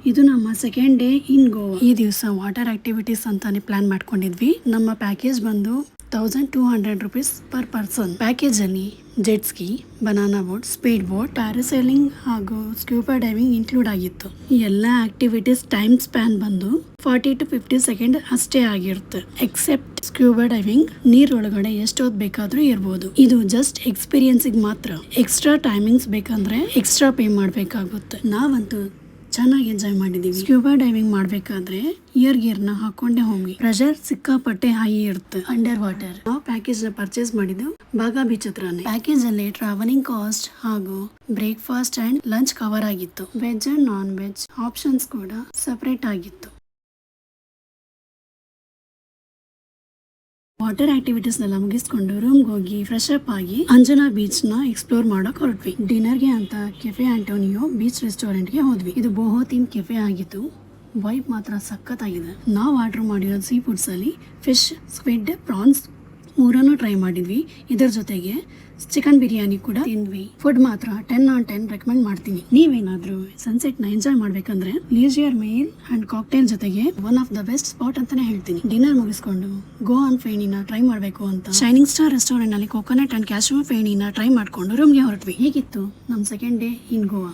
ಇದು ನಮ್ಮ second day in Goa. ಈ ದಿವಸ ವಾಟರ್ ಆಕ್ಟಿವಿಟೀಸ್ ಅಂತಾನೆ ಪ್ಲಾನ್ ಮಾಡ್ಕೊಂಡಿದ್ವಿ. ನಮ್ಮ ಪ್ಯಾಕೇಜ್ ಬಂದು 1200 rupees ಪರ್ ಪರ್ಸನ್. ಪ್ಯಾಕೇಜ್ ಅಲ್ಲಿ jet ski, banana boat, speed boat, parasailing ಹಾಗೂ ಸ್ಕ್ಯೂಬಾ ಡೈವಿಂಗ್ ಇನ್ಕ್ಲೂಡ್ ಆಗಿತ್ತು. ಈ ಎಲ್ಲಾ ಆಕ್ಟಿವಿಟೀಸ್ ಟೈಮ್ ಸ್ಪ್ಯಾನ್ ಬಂದು 40 to 50 ಸೆಕೆಂಡ್ ಅಷ್ಟೇ ಆಗಿರುತ್ತೆ. ಎಕ್ಸೆಪ್ಟ್ ಸ್ಕ್ಯೂಬಾ ಡೈವಿಂಗ್, ನೀರೊಳಗಡೆ ಎಷ್ಟೊತ್ತು ಬೇಕಾದ್ರೂ ಇರ್ಬೋದು. ಇದು ಜಸ್ಟ್ ಎಕ್ಸ್ಪೀರಿಯನ್ಸ್ ಮಾತ್ರ. ಎಕ್ಸ್ಟ್ರಾ ಟೈಮಿಂಗ್ಸ್ ಬೇಕಂದ್ರೆ ಎಕ್ಸ್ಟ್ರಾ ಪೇ ಮಾಡ್ಬೇಕಾಗುತ್ತೆ. ನಾವಂತೂ ಚೆನ್ನಾಗಿ ಎಂಜಾಯ್ ಮಾಡಿದೀವಿ. ಸ್ಕ್ಯೂಬಾ ಡೈವಿಂಗ್ ಮಾಡ್ಬೇಕಾದ್ರೆ ಇಯರ್ ಗಿಯರ್ ನ ಹಾಕೊಂಡೆ ಹೋಗಿ. ಪ್ರೆಷರ್ ಸಿಕ್ಕಾಪಟ್ಟೆ ಹೈ ಇರುತ್ತೆ ಅಂಡರ್ ವಾಟರ್. ನಾವು ಪ್ಯಾಕೇಜ್ ನ ಪರ್ಚೇಸ್ ಮಾಡಿದ್ದು ಬಾಗಾ ಬೀಚ್ ಹತ್ರನೇ. ಪ್ಯಾಕೇಜ್ ಅಲ್ಲಿ ಟ್ರಾವೆಲಿಂಗ್ ಕಾಸ್ಟ್ ಹಾಗೂ ಬ್ರೇಕ್ಫಾಸ್ಟ್ ಅಂಡ್ ಲಂಚ್ ಕವರ್ ಆಗಿತ್ತು. Veg and non veg options ಕೂಡ ಸಪರೇಟ್ ಆಗಿತ್ತು. ವಾಟರ್ ಆಕ್ಟಿವಿಟೀಸ್ ಎಲ್ಲ ಮುಗಿಸ್ಕೊಂಡು ರೂಮ್ಗೆ ಹೋಗಿ ಫ್ರೆಶ್ ಅಪ್ ಆಗಿ ಅಂಜನಾ ಬೀಚ್ ನ ಎಕ್ಸ್ಪ್ಲೋರ್ ಮಾಡಕ್ ಹೊರಟ್ವಿ. ಡಿನ್ನರ್ ಗೆ ಅಂತ ಕೆಫೆ ಆಂಟೋನಿಯೋ ಬೀಚ್ ರೆಸ್ಟೋರೆಂಟ್ ಗೆ ಹೋದ್ವಿ. ಇದು ಬೋಹೋ ಥೀಮ್ ಕೆಫೆ ಆಗಿತ್ತು. ವೈಬ್ ಮಾತ್ರ ಸಖತ್ತಾಗಿದೆ. ನಾವು ಆರ್ಡರ್ ಮಾಡಿರೋ ಸೀ ಫುಡ್ಸ್ ಅಲ್ಲಿ ಫಿಶ್, ಸ್ಕ್ವಿಡ್, ಪ್ರಾನ್ಸ್ ಮೂರನ್ನು ಟ್ರೈ ಮಾಡಿದ್ವಿ. ಇದರ ಜೊತೆಗೆ ಚಿಕನ್ ಬಿರಿಯಾನಿ ಕೂಡ ತಿಂದ್ವಿ. ಫುಡ್ ಮಾತ್ರ 10 on 10 ರೆಕಮೆಂಡ್ ಮಾಡ್ತೀನಿ. ನೀವೇನಾದ್ರೂ ಸನ್ಸೆಟ್ ನ ಎಂಜಾಯ್ ಮಾಡ್ಬೇಕಂದ್ರೆ ಲೀಜಿಯರ್ ಮೇಲ್ ಅಂಡ್ ಕಾಕ್ಟೇಲ್ ಜೊತೆಗೆ one of the best spot ಅಂತಾನೆ ಹೇಳ್ತೀನಿ. ಡಿನ್ನರ್ ಮುಗಿಸ್ಕೊಂಡು ಗೋವಾನ್ ಫೇಣಿನ ಟ್ರೈ ಮಾಡ್ಬೇಕು ಅಂತ ಶೈನಿಂಗ್ ಸ್ಟಾರ್ ರೆಸ್ಟೋರೆಂಟ್ ನಲ್ಲಿ ಕೋಕೋನಟ್ ಅಂಡ್ ಕ್ಯಾಶ್ಯೂ ಫೇಣಿನ ಟ್ರೈ ಮಾಡ್ಕೊಂಡು ರೂಮ್ಗೆ ಹೊರಟ್ವಿ. ಹೇಗಿತ್ತು ನಮ್ ಸೆಕೆಂಡ್ ಡೇ ಇನ್ ಗೋವಾ?